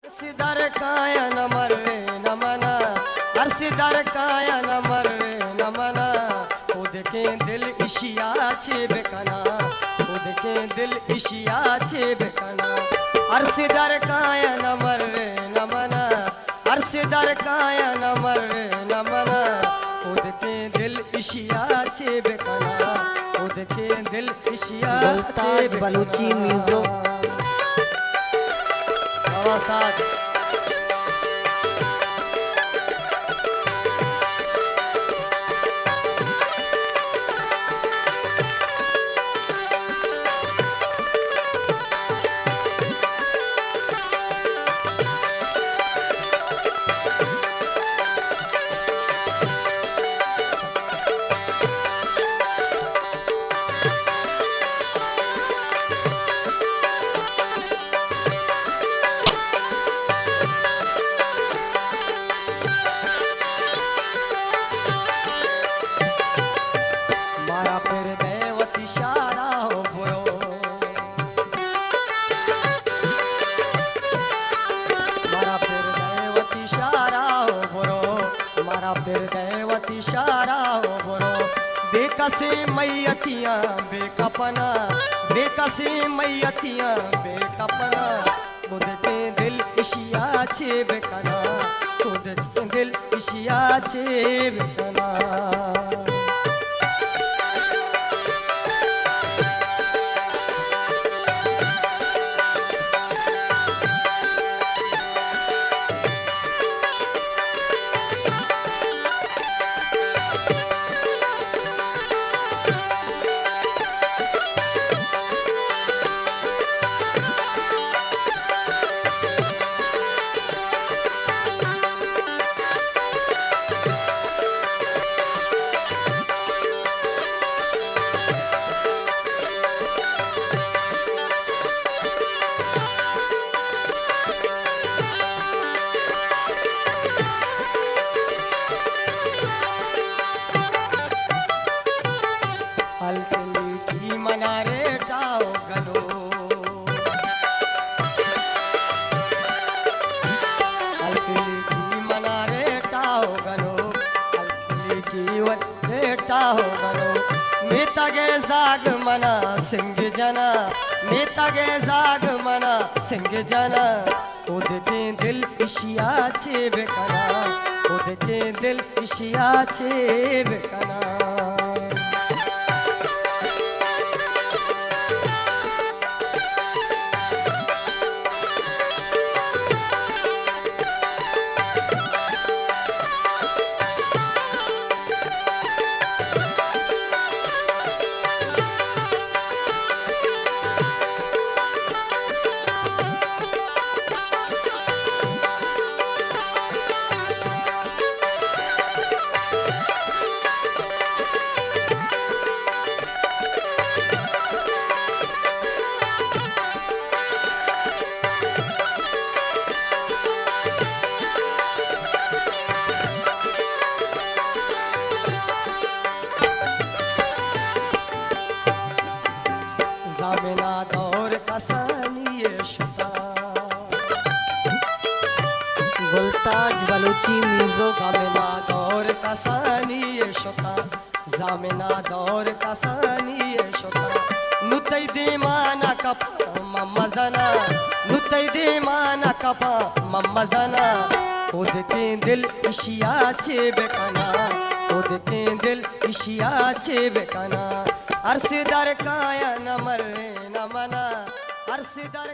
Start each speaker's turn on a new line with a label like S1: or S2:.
S1: अर्सिदर काया न मरवे न मना, अर्सिदर काया न मरवे न मना, खुद के दिल इशिया छे बेकना, खुद के दिल इशिया छे बेकना। अर्सिदर काया न मरवे न मना, अर्सिदर काया न मरवे न मना, खुद के दिल इशिया छे बेकना, खुद के दिल इशिया छे बेकना।
S2: बलूची म्यूजिक
S1: नमस्कार। मारा फिर देवती शारा हो बुरो, मारा फिर देवती शारा हो बुरो, मारा फिर देवती शारा हो बुरो। बेकसे मैयतियाँ बेकपना, बेकसे मैयतियाँ बेकपना, खुद के दिल इशिया छे बेकना, खुद के दिल इशिया छे बेकना। अलकली मना रे टाओ गलो, अलकली मना रे टाओ गलो, अलकली रे टाओ गलो। नेता गे जाग मना सिंह जना, नेता गे जाग मना सिंह जना, खुद के दिल इशिया छे बेकना, खुद के दिल इशिया छे बेकना। जामिना दौर कसानी शुता,
S2: गुलताज बलूची म्यूजिक
S1: जामिना दौर कसानी शुता, जामिना दौर कसानी शुता। नुतई दे माना कपा मम्मा जना, नुतई दे माना कपा मम्मा जना, खुद के दिल इशिया छे बेकना, खुद के दिल इशिया छे बेकना। अर्सिदर काया न मरवे न मना, अर्सिदर